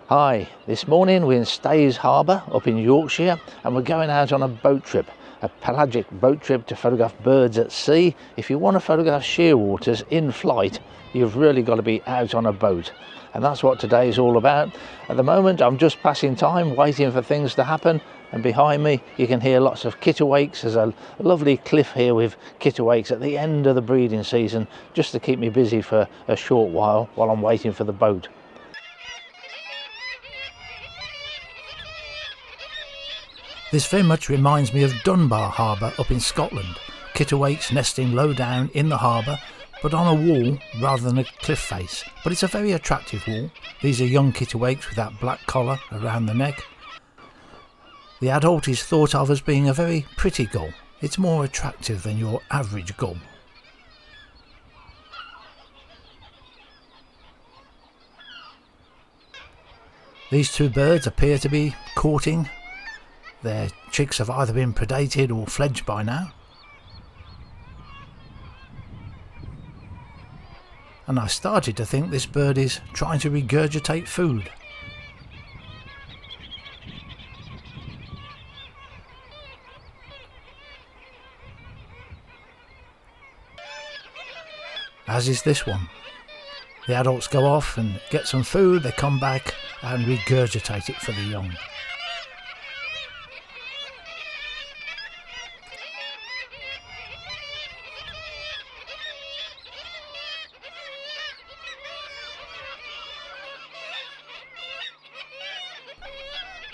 Hi, this morning we're in Stays Harbour up in Yorkshire and we're going out on a boat trip, a pelagic boat trip to photograph birds at sea. If you want to photograph shearwaters in flight, you've really got to be out on a boat. And that's what today is all about. At the moment I'm just passing time, waiting for things to happen, and behind me you can hear lots of kittiwakes. There's a lovely cliff here with kittiwakes at the end of the breeding season, just to keep me busy for a short while I'm waiting for the boat. This very much reminds me of Dunbar Harbour up in Scotland. Kittiwakes nesting low down in the harbour, but on a wall rather than a cliff face. But it's a very attractive wall. These are young kittiwakes with that black collar around the neck. The adult is thought of as being a very pretty gull. It's more attractive than your average gull. These two birds appear to be courting. Their chicks have either been predated or fledged by now. And I started to think this bird is trying to regurgitate food. As is this one. The adults go off and get some food, they come back and regurgitate it for the young.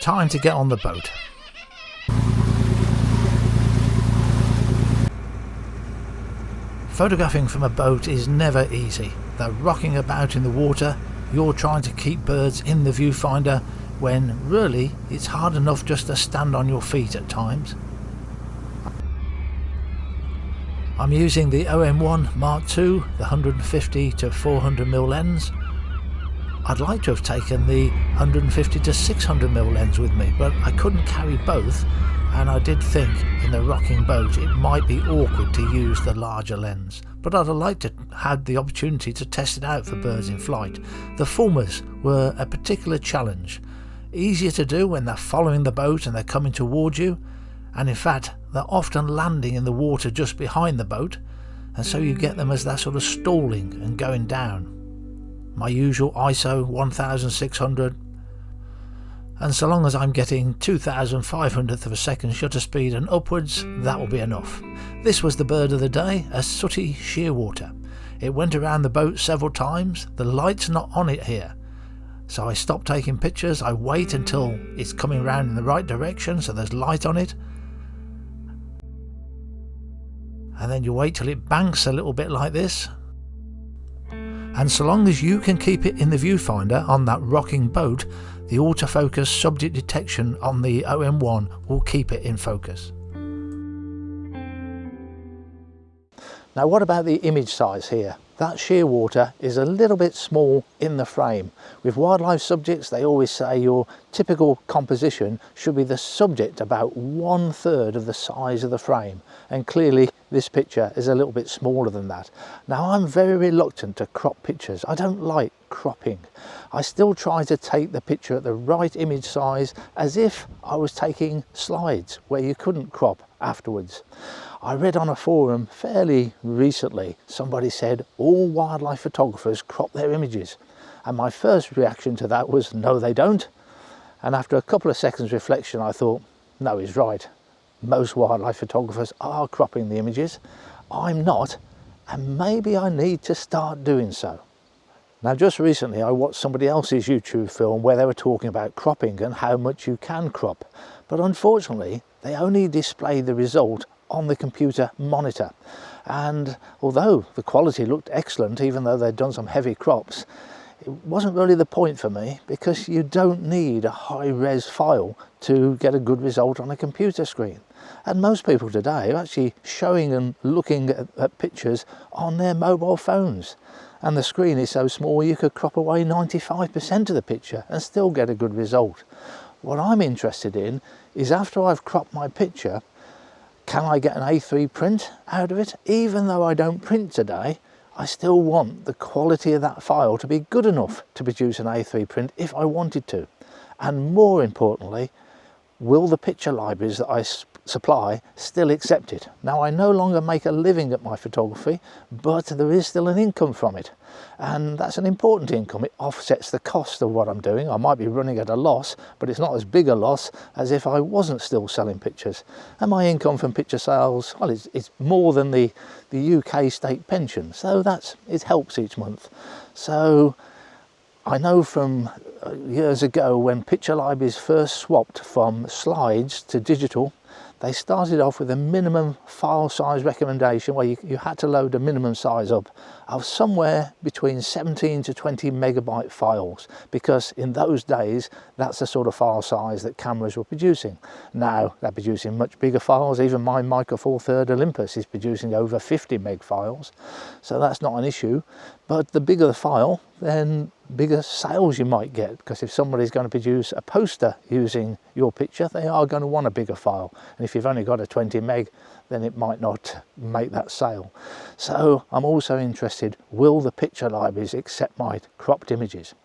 Time to get on the boat. Photographing from a boat is never easy. They're rocking about in the water, you're trying to keep birds in the viewfinder when really it's hard enough just to stand on your feet at times. I'm using the OM1 Mark II, the 150 to 400mm lens. I'd like to have taken the 150 to 600mm lens with me, but I couldn't carry both, and I did think in the rocking boat it might be awkward to use the larger lens, but I'd have liked to have the opportunity to test it out for birds in flight. The fulmars were a particular challenge, easier to do when they're following the boat and they're coming towards you, and in fact they're often landing in the water just behind the boat, and so you get them as they're sort of stalling and going down. My usual ISO 1600, and so long as I'm getting 2,500th of a second shutter speed and upwards, that will be enough. This was the bird of the day, a Sooty Shearwater. It went around the boat several times. The light's not on it here, so I stop taking pictures. I wait until it's coming round in the right direction so there's light on it, and then you wait till it banks a little bit like this. And so long as you can keep it in the viewfinder on that rocking boat, the autofocus subject detection on the OM1 will keep it in focus. Now what about the image size here? That shearwater is a little bit small in the frame. With wildlife subjects they always say your typical composition should be the subject about 1/3 of the size of the frame, and clearly this picture is a little bit smaller than that. Now I'm very reluctant to crop pictures. I don't like cropping. I still try to take the picture at the right image size, as if I was taking slides where you couldn't crop afterwards. I read on a forum fairly recently, somebody said all wildlife photographers crop their images, and my first reaction to that was no they don't, and after a couple of seconds reflection I thought no, he's right. Most wildlife photographers are cropping the images. I'm not, and maybe I need to start doing so. Now just recently I watched somebody else's YouTube film where they were talking about cropping and how much you can crop, but unfortunately they only display the result on the computer monitor, and although the quality looked excellent even though they'd done some heavy crops, it wasn't really the point for me, because you don't need a high-res file to get a good result on a computer screen. And most people today are actually showing and looking at pictures on their mobile phones, and the screen is so small you could crop away 95% of the picture and still get a good result. What I'm interested in is, after I've cropped my picture, can I get an A3 print out of it? Even though I don't print today, I still want the quality of that file to be good enough to produce an A3 print if I wanted to. And more importantly, will the picture libraries that I supply still accept it? Now, I no longer make a living at my photography, but there is still an income from it. And that's an important income. It offsets the cost of what I'm doing. I might be running at a loss, but it's not as big a loss as if I wasn't still selling pictures. And my income from picture sales, well, it's more than the UK state pension. So it helps each month. So I know from years ago when picture libraries first swapped from slides to digital, they started off with a minimum file size recommendation where you had to load a minimum size up of somewhere between 17 to 20 megabyte files, because in those days that's the sort of file size that cameras were producing. Now they're producing much bigger files. Even my Micro Four Third Olympus is producing over 50 meg files, so that's not an issue. But the bigger the file, then bigger sales you might get, because if somebody's going to produce a poster using your picture, they are going to want a bigger file, and if you've only got a 20 meg, then it might not make that sale. So I'm also interested, will the picture libraries accept my cropped images?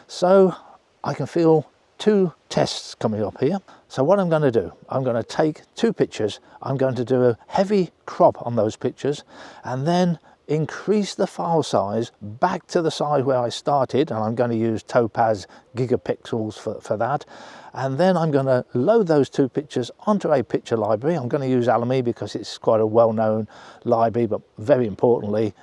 So I can feel two tests coming up here. So what I'm going to do, I'm going to take two pictures, I'm going to do a heavy crop on those pictures, and then increase the file size back to the size where I started, and I'm going to use Topaz gigapixels for that. And then I'm going to load those two pictures onto a picture library. I'm going to use Alamy because it's quite a well-known library, but very importantly,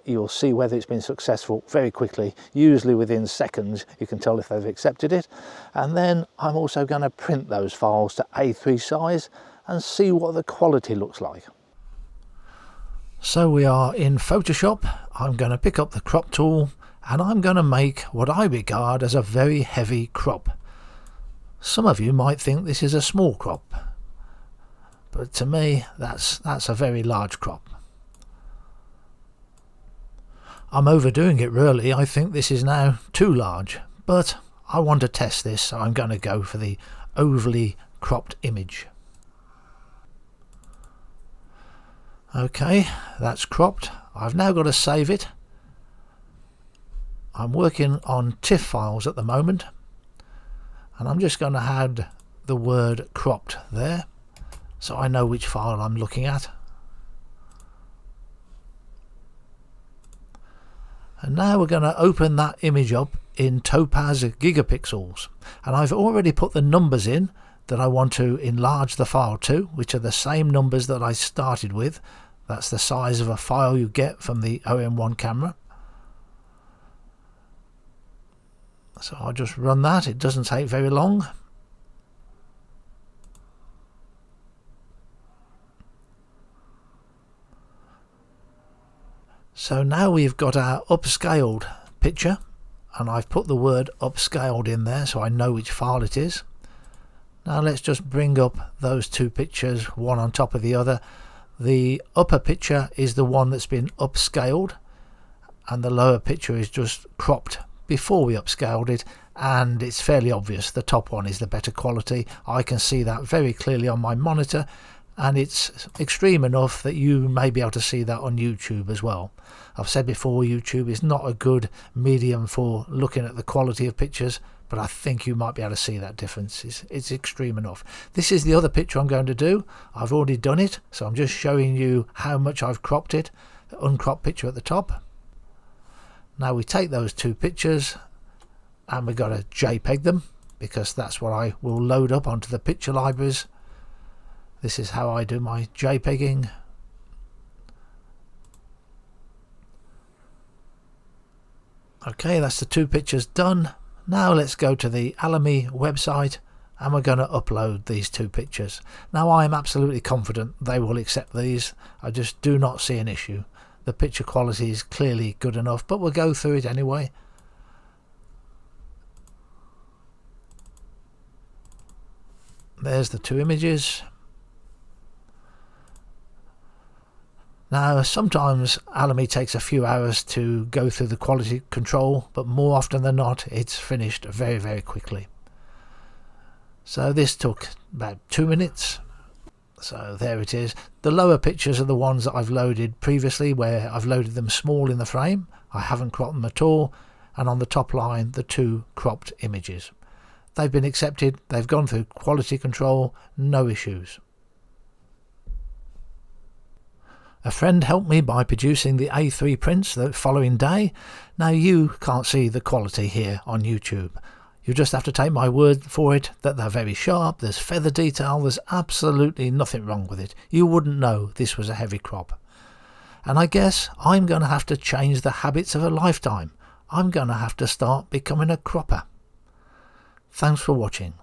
you'll see whether it's been successful very quickly. Usually within seconds you can tell if they've accepted it. And then I'm also going to print those files to A3 size and see what the quality looks like. So we are in Photoshop. I'm going to pick up the crop tool and I'm going to make what I regard as a very heavy crop. Some of you might think this is a small crop, but to me that's a very large crop. I'm overdoing it really. I think this is now too large, but I want to test this, so I'm going to go for the overly cropped image. Okay, that's cropped. I've now got to save it. I'm working on TIFF files at the moment, and I'm just going to add the word cropped there so I know which file I'm looking at. And now we're going to open that image up in Topaz gigapixels, and I've already put the numbers in that I want to enlarge the file to, which are the same numbers that I started with. That's the size of a file you get from the OM1 camera. So I'll just run that. It doesn't take very long. So now we've got our upscaled picture, and I've put the word upscaled in there so I know which file it is. Now let's just bring up those two pictures, one on top of the other. The upper picture is the one that's been upscaled, and the lower picture is just cropped before we upscaled it, and it's fairly obvious the top one is the better quality. I can see that very clearly on my monitor, and it's extreme enough that you may be able to see that on YouTube as well. I've said before, YouTube is not a good medium for looking at the quality of pictures, but I think you might be able to see that difference. It's extreme enough. This is the other picture I'm going to do. I've already done it, so I'm just showing you how much I've cropped it, the uncropped picture at the top. Now we take those two pictures and we've got to JPEG them, because that's what I will load up onto the picture libraries. This is how I do my JPEGing. Okay, that's the two pictures done. Now let's go to the Alamy website and we're going to upload these two pictures. Now I am absolutely confident they will accept these. I just do not see an issue. The picture quality is clearly good enough, but we'll go through it anyway. There's the two images. Now sometimes Alamy takes a few hours to go through the quality control, but more often than not it's finished very, very quickly. So this took about 2 minutes. So there it is. The lower pictures are the ones that I've loaded previously, where I've loaded them small in the frame. I haven't cropped them at all. And on the top line, the 2 cropped images. They've been accepted. They've gone through quality control. No issues. A friend helped me by producing the A3 prints the following day. Now you can't see the quality here on YouTube. You just have to take my word for it that they're very sharp. There's feather detail. There's absolutely nothing wrong with it. You wouldn't know this was a heavy crop. And I guess I'm going to have to change the habits of a lifetime. I'm going to have to start becoming a cropper. Thanks for watching.